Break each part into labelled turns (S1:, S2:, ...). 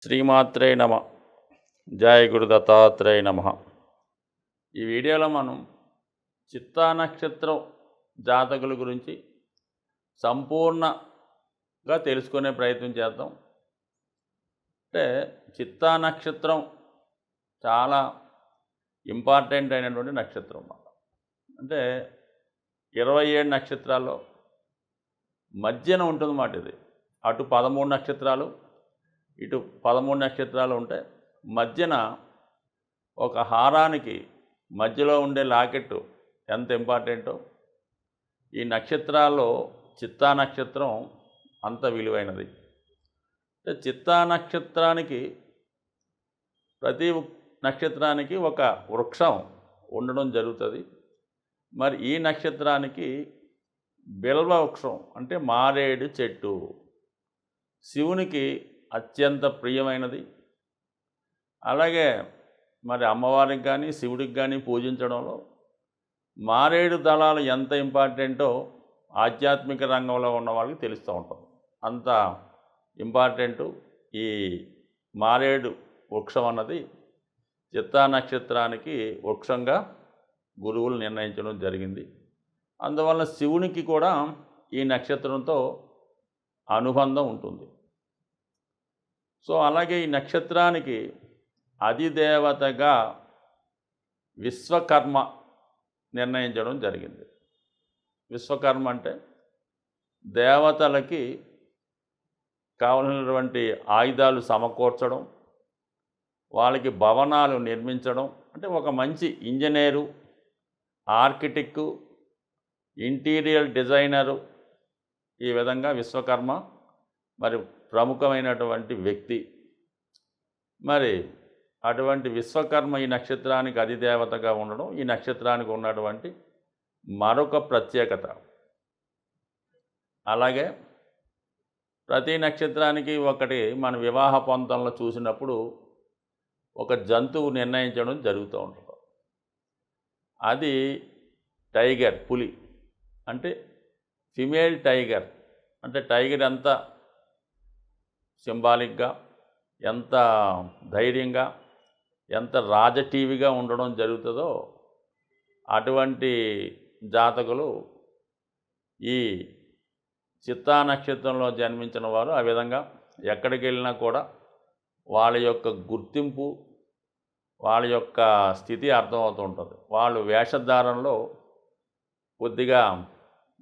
S1: శ్రీమాత్రే నమ. జయ గురు దత్తాత్రేయ నమ. ఈ వీడియోలో మనం చిత్తా నక్షత్రం జాతకుల గురించి సంపూర్ణంగా తెలుసుకునే ప్రయత్నం చేద్దాం. అంటే చిత్తా నక్షత్రం చాలా ఇంపార్టెంట్ అయినటువంటి నక్షత్రం అన్నమాట. అంటే 27 నక్షత్రాల్లో మధ్యన ఉంటుందన్నమాట. ఇది అటు 13 నక్షత్రాలు ఇటు 13 నక్షత్రాలు ఉంటాయి. మధ్యన ఒక హారానికి మధ్యలో ఉండే లాకెట్టు ఎంత ఇంపార్టెంటో ఈ నక్షత్రాల్లో చిత్తా నక్షత్రం అంత విలువైనది. అంటే చిత్తా నక్షత్రానికి ప్రతి నక్షత్రానికి ఒక వృక్షం ఉండడం జరుగుతుంది. మరి ఈ నక్షత్రానికి బిల్వ వృక్షం అంటే మారేడు చెట్టు శివునికి అత్యంత ప్రియమైనది. అలాగే మరి అమ్మవారికి కానీ శివుడికి కానీ పూజించడంలో మారేడు దళాలు ఎంత ఇంపార్టెంటో ఆధ్యాత్మిక రంగంలో ఉన్న వాళ్ళకి తెలుస్తూ ఉంటుంది. అంత ఇంపార్టెంటు ఈ మారేడు వృక్షం అన్నది చిత్తా నక్షత్రానికి వృక్షంగా గురువులు నిర్ణయించడం జరిగింది. అందువల్ల శివునికి కూడా ఈ నక్షత్రంతో అనుబంధం ఉంటుంది. సో అలాగే ఈ నక్షత్రానికి అధిదేవతగా విశ్వకర్మ నిర్ణయించడం జరిగింది. విశ్వకర్మ అంటే దేవతలకి కావలసినటువంటి ఆయుధాలు సమకూర్చడం, వాళ్ళకి భవనాలు నిర్మించడం, అంటే ఒక మంచి ఇంజనీరు, ఆర్కిటెక్టు, ఇంటీరియర్ డిజైనరు, ఈ విధంగా విశ్వకర్మ మరి ప్రముఖమైనటువంటి వ్యక్తి. మరి అటువంటి విశ్వకర్మ ఈ నక్షత్రానికి అధిదేవతగా ఉండడం ఈ నక్షత్రానికి ఉన్నటువంటి మరొక ప్రత్యేకత. అలాగే ప్రతి నక్షత్రానికి ఒకటి మన వివాహ పొంతంలో చూసినప్పుడు ఒక జంతువు నిర్ణయించడం జరుగుతూ ఉంటుంది. అది టైగర్, పులి. అంటే ఫిమేల్ టైగర్. అంటే టైగర్ ఎంత సింబాలిక్గా, ఎంత ధైర్యంగా, ఎంత రాజటీవిగా ఉండడం జరుగుతుందో అటువంటి జాతకులు ఈ చిత్తా నక్షత్రంలో జన్మించిన వారు ఆ విధంగా ఎక్కడికి వెళ్ళినా కూడా వాళ్ళ యొక్క గుర్తింపు, వాళ్ళ యొక్క స్థితి అర్థమవుతూ ఉంటుంది. వాళ్ళు వేషధారణలో కొద్దిగా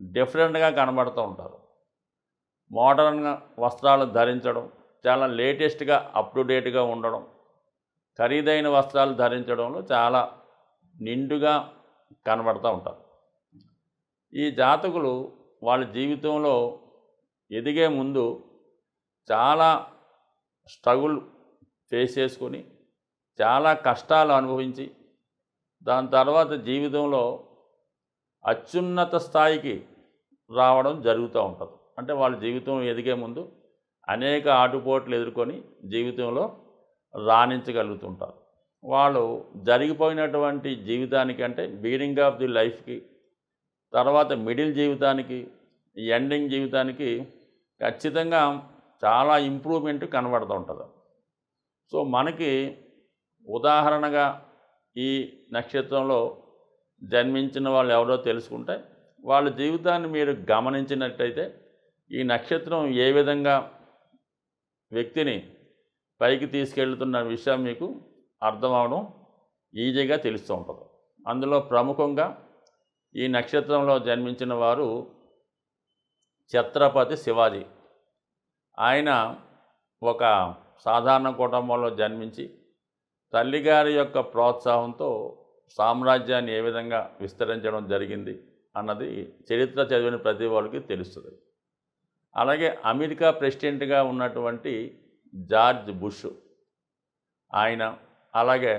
S1: డిఫరెంట్గా కనబడుతూ ఉంటారు. మోడర్న్గా వస్త్రాలు ధరించడం, చాలా లేటెస్ట్గా అప్ టు డేట్గా ఉండడం, ఖరీదైన వస్త్రాలు ధరించడంలో చాలా నిండుగా కనబడుతూ ఉంటారు. ఈ జాతకులు వాళ్ళ జీవితంలో ఎదిగే ముందు చాలా స్ట్రగుల్ ఫేస్ చేసుకొని చాలా కష్టాలు అనుభవించి దాని తర్వాత జీవితంలో అత్యున్నత స్థాయికి రావడం జరుగుతూ ఉంటుంది. అంటే వాళ్ళ జీవితం ఎదిగే ముందు అనేక ఆటుపోట్లు ఎదుర్కొని జీవితంలో రాణించగలుగుతుంటారు. వాళ్ళు జరిగిపోయినటువంటి జీవితానికి అంటే బిగినింగ్ ఆఫ్ ది లైఫ్కి, తర్వాత మిడిల్ జీవితానికి, ఎండింగ్ జీవితానికి ఖచ్చితంగా చాలా ఇంప్రూవ్మెంట్ కనబడుతూ ఉంటుంది. సో మనకి ఉదాహరణగా ఈ నక్షత్రంలో జన్మించిన వాళ్ళు ఎవరో తెలుసుకుంటే వాళ్ళ జీవితాన్ని మీరు గమనించినట్టయితే ఈ నక్షత్రం ఏ విధంగా వ్యక్తిని పైకి తీసుకెళ్తున్న విషయం మీకు అర్థం అవడం ఈజీగా తెలుస్తూ ఉంటుంది. అందులో ప్రముఖంగా ఈ నక్షత్రంలో జన్మించిన వారు ఛత్రపతి శివాజీ. ఆయన ఒక సాధారణ కుటుంబంలో జన్మించి తల్లిగారి యొక్క ప్రోత్సాహంతో సామ్రాజ్యాన్ని ఏ విధంగా విస్తరించడం జరిగింది అన్నది చరిత్ర చదివిన ప్రతి వాళ్ళకి తెలుస్తుంది. అలాగే అమెరికా ప్రెసిడెంట్గా ఉన్నటువంటి జార్జ్ బుష్ ఆయన, అలాగే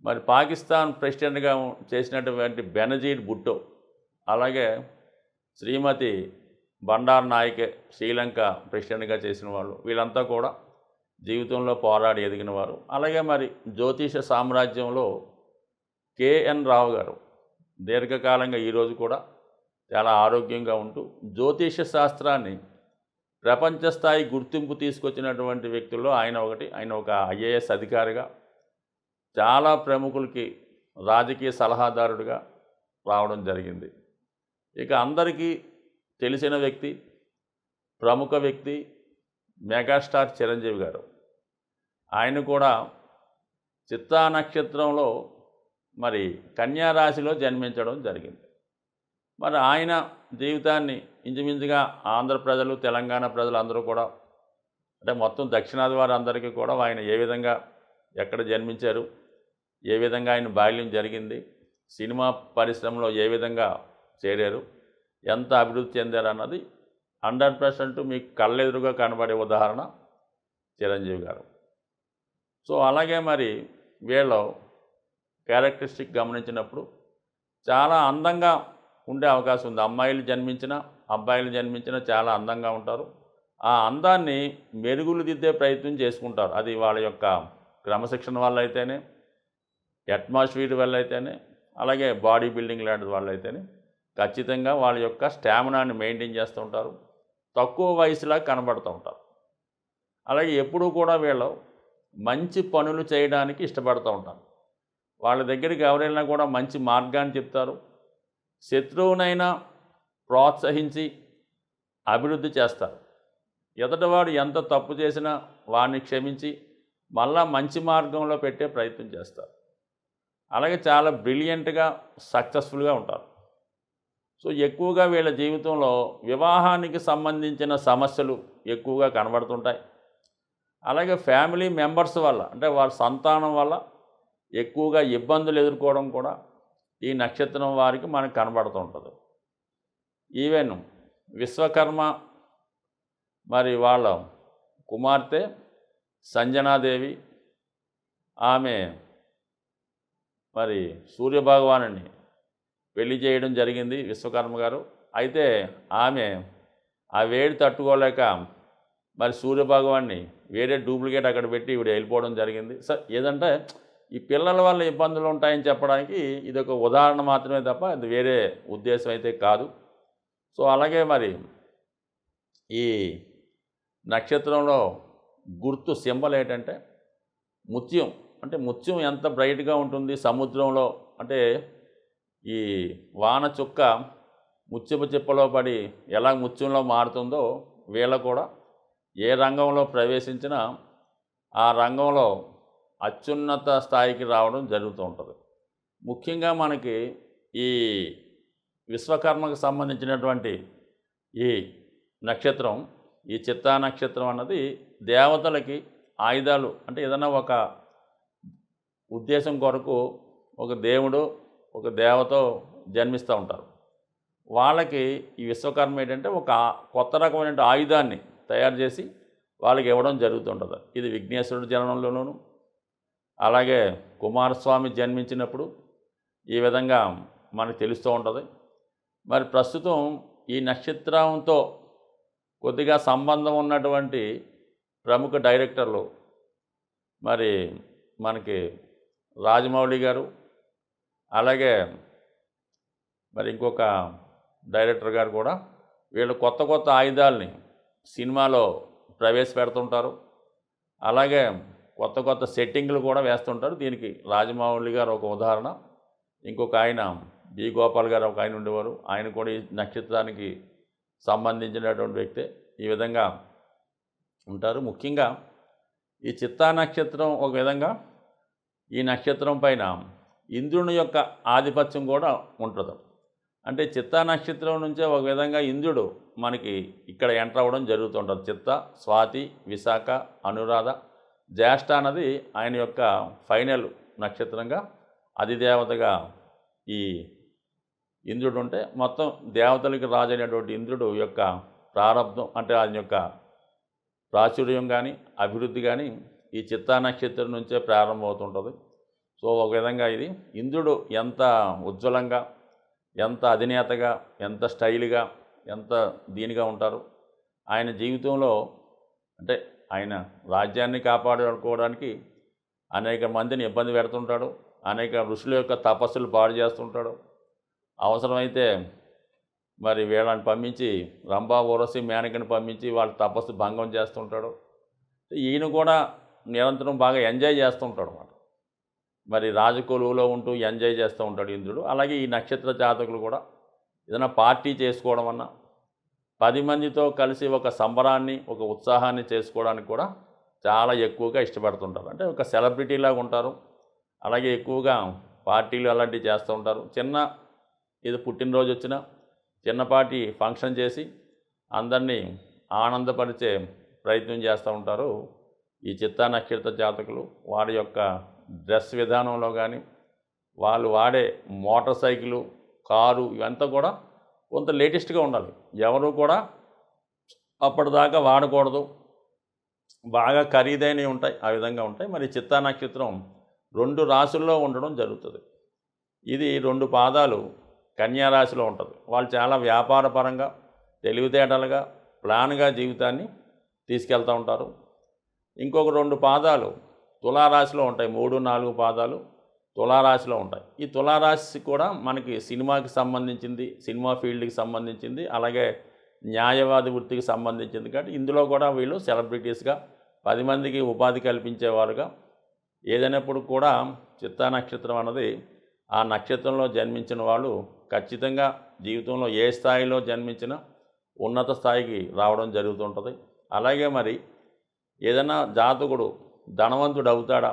S1: మరి పాకిస్తాన్ ప్రెసిడెంట్గా చేసినటువంటి బెనజీర్ భుట్టో, అలాగే శ్రీమతి బండారు నాయకే శ్రీలంక ప్రెసిడెంట్గా చేసిన వాళ్ళు, వీళ్ళంతా కూడా జీవితంలో పోరాడి ఎదిగిన వారు. అలాగే మరి జ్యోతిష సామ్రాజ్యంలో కేఎన్ రావు గారు దీర్ఘకాలంగా ఈరోజు కూడా చాలా ఆరోగ్యంగా ఉంటూ జ్యోతిష శాస్త్రాన్ని ప్రపంచ స్థాయి గుర్తింపు తీసుకొచ్చినటువంటి వ్యక్తుల్లో ఆయన ఒకటి. ఆయన ఒక ఐఏఎస్ అధికారిగా, చాలా ప్రముఖులకి రాజకీయ సలహాదారుడిగా రావడం జరిగింది. ఇక అందరికీ తెలిసిన వ్యక్తి, ప్రముఖ వ్యక్తి మెగాస్టార్ చిరంజీవి గారు. ఆయన కూడా చిత్తా నక్షత్రంలో మరి కన్యా రాశిలో జన్మించడం జరిగింది. మరి ఆయన జీవితాన్ని ఇంచుమించుగా ఆంధ్ర ప్రజలు, తెలంగాణ ప్రజలు అందరూ కూడా, అంటే మొత్తం దక్షిణాది వారు అందరికీ కూడా ఆయన ఏ విధంగా ఎక్కడ జన్మించారు, ఏ విధంగా ఆయన బాల్యం జరిగింది, సినిమా పరిశ్రమలో ఏ విధంగా చేరారు, ఎంత అభివృద్ధి చెందారు అన్నది 100% మీకు కళ్ళెదురుగా కనబడే ఉదాహరణ చిరంజీవి గారు. సో అలాగే మరి వీళ్ళ క్యారెక్టరిస్టిక్ గమనించినప్పుడు చాలా అందంగా ఉండే అవకాశం ఉంది. అమ్మాయిలు జన్మించిన, అబ్బాయిలు జన్మించిన చాలా అందంగా ఉంటారు. ఆ అందాన్ని మెరుగులు దిద్దే ప్రయత్నం చేసుకుంటారు. అది వాళ్ళ యొక్క క్రమశిక్షణ వల్ల అయితేనే, అట్మాస్ఫియర్ వల్ల అయితేనే, అలాగే బాడీ బిల్డింగ్ లాంటి వాళ్ళు అయితేనే ఖచ్చితంగా వాళ్ళ యొక్క స్టామినాని మెయింటైన్ చేస్తూ ఉంటారు. తక్కువ వయసులా కనబడుతూ ఉంటారు. అలాగే ఎప్పుడూ కూడా వీళ్ళు మంచి పనులు చేయడానికి ఇష్టపడుతూ ఉంటారు. వాళ్ళ దగ్గరికి ఎవరైనా కూడా మంచి మార్గాన్ని చెప్తారు. శత్రువునైనా ప్రోత్సహించి అభివృద్ధి చేస్తారు. ఎదుటివాడు ఎంత తప్పు చేసినా వాడిని క్షమించి మళ్ళా మంచి మార్గంలో పెట్టే ప్రయత్నం చేస్తారు. అలాగే చాలా బ్రిలియంట్గా, సక్సెస్ఫుల్గా ఉంటారు. సో ఎక్కువగా వీళ్ళ జీవితంలో వివాహానికి సంబంధించిన సమస్యలు ఎక్కువగా కనబడుతుంటాయి. అలాగే ఫ్యామిలీ మెంబర్స్ వల్ల, అంటే వారి సంతానం వల్ల ఎక్కువగా ఇబ్బందులు ఎదుర్కోవడం కూడా ఈ నక్షత్రం వారికి మనకు కనబడుతూ ఉంటుంది. ఈవెన్ విశ్వకర్మ మరి వాళ్ళ కుమార్తె సంజనాదేవి, ఆమె మరి సూర్యభగవానుని పెళ్లి చేయడం జరిగింది విశ్వకర్మ గారు. అయితే ఆమె ఆ వేడి తట్టుకోలేక మరి సూర్యభగవాన్ని వేరే డూప్లికేట్ అక్కడ పెట్టి ఇవిడ వెళ్ళిపోవడం జరిగింది. ఏదంటే ఈ పిల్లల వల్ల ఇబ్బందులు ఉంటాయని చెప్పడానికి ఇది ఒక ఉదాహరణ మాత్రమే తప్ప అది వేరే ఉద్దేశం అయితే కాదు. సో అలాగే మరి ఈ నక్షత్రంలో గుర్తు సింబల్ ఏంటంటే ముత్యం. అంటే ముత్యం ఎంత బ్రైట్గా ఉంటుంది సముద్రంలో, అంటే ఈ వాన చుక్క ముత్యపు చిప్పలో పడి ఎలా ముత్యంలో మారుతుందో వీళ్ళ కూడా ఏ రంగంలో ప్రవేశించినా ఆ రంగంలో అత్యున్నత స్థాయికి రావడం జరుగుతూ ఉంటుంది. ముఖ్యంగా మనకి ఈ విశ్వకర్మకు సంబంధించినటువంటి ఈ నక్షత్రం, ఈ చిత్తా నక్షత్రం అన్నది దేవతలకి ఆయుధాలు, అంటే ఏదైనా ఒక ఉద్దేశం కొరకు ఒక దేవుడు, ఒక దేవత జన్మిస్తూ ఉంటారు. వాళ్ళకి ఈ విశ్వకర్మ ఏంటంటే ఒక కొత్త రకమైన ఆయుధాన్ని తయారు చేసి వాళ్ళకి ఇవ్వడం జరుగుతుంటుంది. ఇది విఘ్నేశ్వరుడు జననంలోనూ, అలాగే కుమారస్వామి జన్మించినప్పుడు ఈ విధంగా మనకు తెలుస్తూ ఉంటుంది. మరి ప్రస్తుతం ఈ నక్షత్రంతో కొద్దిగా సంబంధం ఉన్నటువంటి ప్రముఖ డైరెక్టర్లు మరి మనకి రాజమౌళి గారు, అలాగే మరి ఇంకొక డైరెక్టర్ గారు కూడా వీళ్ళు కొత్త కొత్త ఆయుధాలని సినిమాలో ప్రవేశపెడుతుంటారు. అలాగే కొత్త కొత్త సెట్టింగ్లు కూడా వేస్తుంటారు. దీనికి రాజమౌళి గారు ఒక ఉదాహరణ. ఇంకొక ఆయన బి గోపాల్ గారు ఒక ఆయన ఉండేవారు. ఆయన కూడా ఈ నక్షత్రానికి సంబంధించినటువంటి వ్యక్తే. ఈ విధంగా ఉంటారు. ముఖ్యంగా ఈ చిత్తా నక్షత్రం ఒక విధంగా ఈ నక్షత్రం పైన ఇంద్రుని యొక్క ఆధిపత్యం కూడా ఉంటుంది. అంటే చిత్తా నక్షత్రం నుంచే ఒక విధంగా ఇంద్రుడు మనకి ఇక్కడ ఎంటర్ అవ్వడం జరుగుతుంటుంది. చిత్త, స్వాతి, విశాఖ, అనురాధ, జ్యేష్ఠ అన్నది ఆయన యొక్క ఫైనల్ నక్షత్రంగా అధిదేవతగా ఈ ఇంద్రుడు ఉంటే, మొత్తం దేవతలకి రాజు అయినటువంటి ఇంద్రుడు యొక్క ప్రారంభం, అంటే ఆయన యొక్క ప్రాచుర్యం కానీ అభివృద్ధి కానీ ఈ చిత్తా నక్షత్రం నుంచే ప్రారంభమవుతుంటుంది. సో ఒక విధంగా ఇది ఇంద్రుడు ఎంత ఉజ్వలంగా, ఎంత అధినేతగా, ఎంత స్టైల్గా, ఎంత దీనిగా ఉంటారు. ఆయన జీవితంలో అంటే ఆయన రాజ్యాన్ని కాపాడుకోవడానికి అనేక మందిని ఇబ్బంది పెడుతుంటాడు. అనేక ఋషుల యొక్క తపస్సులు పాడు చేస్తుంటాడు. అవసరమైతే మరి వీళ్ళని పంపించి రంభా ఊరసి మేనకని పంపించి వాళ్ళు తపస్సు భంగం చేస్తుంటాడు. ఈయన కూడా నిరంతరం బాగా ఎంజాయ్ చేస్తుంటాడు అన్నమాట. మరి రాజకొలువులో ఉంటూ ఎంజాయ్ చేస్తూ ఉంటాడు ఇంద్రుడు. అలాగే ఈ నక్షత్ర జాతకులు కూడా ఏదైనా పార్టీ చేసుకోవడం అన్నా 10 మందితో కలిసి ఒక సంబరాన్ని ఒక ఉత్సాహాన్ని చేసుకోవడానికి కూడా చాలా ఎక్కువగా ఇష్టపడుతుంటారు. అంటే ఒక సెలబ్రిటీలాగా ఉంటారు. అలాగే ఎక్కువగా పార్టీలు అలాంటివి చేస్తూ ఉంటారు. చిన్న ఏదో పుట్టినరోజు వచ్చినా చిన్నపాటి ఫంక్షన్ చేసి అందరినీ ఆనందపరిచే ప్రయత్నం చేస్తూ ఉంటారు ఈ చిత్తా నక్షత్ర జాతకులు. వారి యొక్క డ్రెస్ విధానంలో కానీ వాళ్ళు వాడే మోటార్ సైకిలు కారు ఇవంతా కూడా కొంత లేటెస్ట్గా ఉండాలి. ఎవరు కూడా అప్పటిదాకా వాడకూడదు. బాగా ఖరీదైనవి ఉంటాయి, ఆ విధంగా ఉంటాయి. మరి చిత్తా నక్షత్రం 2 రాశుల్లో ఉండడం జరుగుతుంది. ఇది 2 పాదాలు కన్యా రాశిలో ఉంటుంది. వాళ్ళు చాలా వ్యాపారపరంగా తెలివితేటలుగా ప్లాన్గా జీవితాన్ని తీసుకెళ్తూ ఉంటారు. ఇంకొక 2 పాదాలు తులారాశిలో ఉంటాయి. 3, 4 పాదాలు తులారాశిలో ఉంటాయి. ఈ తులారాశి కూడా మనకి సినిమాకి సంబంధించింది, సినిమా ఫీల్డ్కి సంబంధించింది, అలాగే న్యాయవాది వృత్తికి సంబంధించింది. కాబట్టి ఇందులో కూడా వీళ్ళు సెలబ్రిటీస్గా 10 మందికి ఉపాధి కల్పించేవారుగా ఏదైనప్పుడు కూడా చిత్తా నక్షత్రం అన్నది ఆ నక్షత్రంలో జన్మించిన వాళ్ళు ఖచ్చితంగా జీవితంలో ఏ స్థాయిలో జన్మించినా ఉన్నత స్థాయికి రావడం జరుగుతుంటుంది. అలాగే మరి ఏదైనా జాతకుడు ధనవంతుడు అవుతాడా,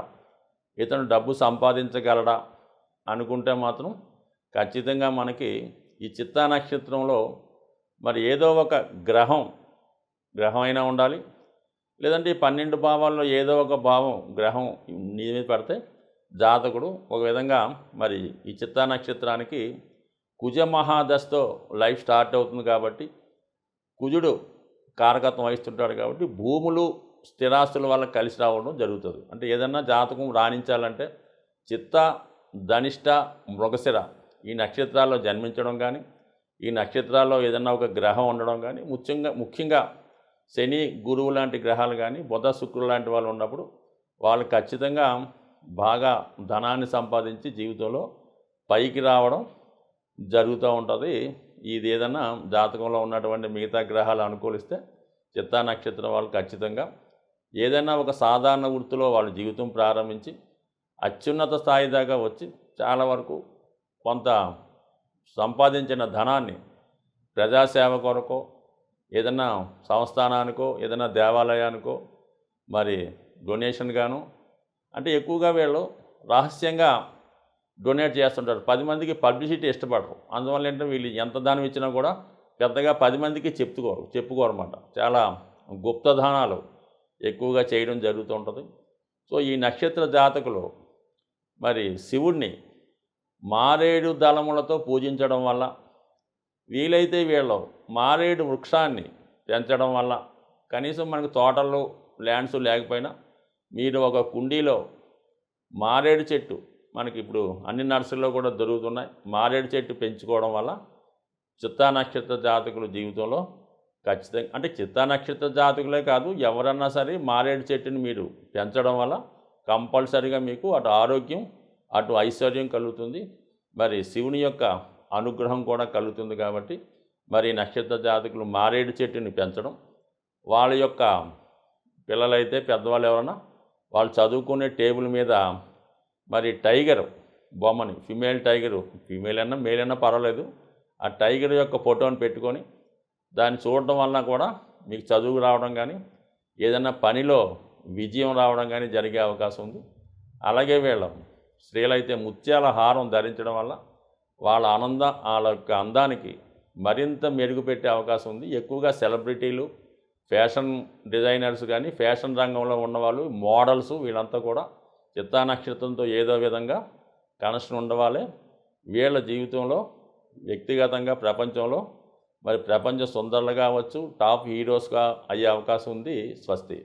S1: ఇతను డబ్బు సంపాదించగలడా అనుకుంటే మాత్రం ఖచ్చితంగా మనకి ఈ చిత్తా నక్షత్రంలో మరి ఏదో ఒక గ్రహం అయినా ఉండాలి. లేదంటే ఈ 12 భావాల్లో ఏదో ఒక భావం గ్రహం నీ మీద పడితే జాతకుడు ఒక విధంగా మరి ఈ చిత్తా నక్షత్రానికి కుజ మహాదశతో లైఫ్ స్టార్ట్ అవుతుంది. కాబట్టి కుజుడు కారకత్వం వహిస్తుంటాడు. కాబట్టి భూములు స్థిరాస్తుల వల్ల కలిసి రావడం జరుగుతుంది. అంటే ఏదన్నా జాతకం రాణించాలంటే చిత్త, ధనిష్ట, మృగశిర ఈ నక్షత్రాల్లో జన్మించడం కానీ, ఈ నక్షత్రాల్లో ఏదన్నా ఒక గ్రహం ఉండడం కానీ, ముఖ్యంగా శని, గురువు లాంటి గ్రహాలు కానీ, బుధ, శుక్రుడు లాంటి వాళ్ళు ఉన్నప్పుడు వాళ్ళు ఖచ్చితంగా బాగా ధనాన్ని సంపాదించి జీవితంలో పైకి రావడం జరుగుతూ ఉంటుంది. ఇది ఏదన్నా జాతకంలో ఉన్నటువంటి మిగతా గ్రహాలు అనుకూలిస్తే చిత్తా నక్షత్రం వాళ్ళు ఖచ్చితంగా ఏదైనా ఒక సాధారణ వృత్తిలో వాళ్ళు జీవితం ప్రారంభించి అత్యున్నత స్థాయి దాకా వచ్చి చాలా వరకు కొంత సంపాదించిన ధనాన్ని ప్రజాసేవ కొరకో, ఏదైనా సంస్థానానికో, ఏదైనా దేవాలయానికో మరి డొనేషన్ గాను, అంటే ఎక్కువగా వీళ్ళు రహస్యంగా డొనేట్ చేస్తుంటారు. 10 మందికి పబ్లిసిటీ ఇష్టపడరు. అందువల్ల ఏంటంటే వీళ్ళు ఎంత దానం ఇచ్చినా కూడా పెద్దగా 10 మందికి చెప్పుకోరన్నమాట. చాలా గుప్తదానాలు ఎక్కువగా చేయడం జరుగుతూ ఉంటుంది. సో ఈ నక్షత్ర జాతకులు మరి శివుణ్ణి మారేడు దళములతో పూజించడం వల్ల, వీలైతే వీళ్ళు మారేడు వృక్షాన్ని పెంచడం వల్ల, కనీసం మనకు తోటలు ల్యాండ్స్ లేకపోయినా మీరు ఒక కుండీలో మారేడు చెట్టు, మనకి ఇప్పుడు అన్ని నర్సరీలో కూడా దొరుకుతున్నాయి, మారేడు చెట్టు పెంచుకోవడం వల్ల చిత్తా నక్షత్ర జాతకుల జీవితంలో ఖచ్చితంగా, అంటే చిత్తా నక్షత్ర జాతకులే కాదు ఎవరన్నా సరే మారేడు చెట్టుని మీరు పెంచడం వల్ల కంపల్సరీగా మీకు అటు ఆరోగ్యం, అటు ఐశ్వర్యం కలుగుతుంది. మరి శివుని యొక్క అనుగ్రహం కూడా కలుగుతుంది. కాబట్టి మరి నక్షత్ర జాతకులు మారేడు చెట్టుని పెంచడం, వాళ్ళ యొక్క పిల్లలైతే పెద్దవాళ్ళు ఎవరన్నా వాళ్ళు చదువుకునే టేబుల్ మీద మరి టైగర్ బొమ్మని, ఫిమేల్ టైగరు, ఫీమేల్ అయినా మేల్ అయినా పర్వాలేదు, ఆ టైగర్ యొక్క ఫోటోని పెట్టుకొని దాన్ని చూడడం వలన కూడా మీకు చదువు రావడం కానీ, ఏదైనా పనిలో విజయం రావడం కానీ జరిగే అవకాశం ఉంది. అలాగే వీళ్ళ స్త్రీలైతే ముత్యాల హారం ధరించడం వల్ల వాళ్ళ యొక్క అందానికి మరింత మెరుగుపెట్టే అవకాశం ఉంది. ఎక్కువగా సెలబ్రిటీలు, ఫ్యాషన్ డిజైనర్స్ కానీ, ఫ్యాషన్ రంగంలో ఉన్నవాళ్ళు, మోడల్స్ వీళ్ళంతా కూడా చిత్తా నక్షత్రంతో ఏదో విధంగా కనెక్షన్ ఉండవాలే వీళ్ళ జీవితంలో వ్యక్తిగతంగా ప్రపంచంలో మరి ప్రపంచ సుందరులు కావచ్చు, టాప్ హీరోస్గా అయ్యే అవకాశం ఉంది. స్వస్తి.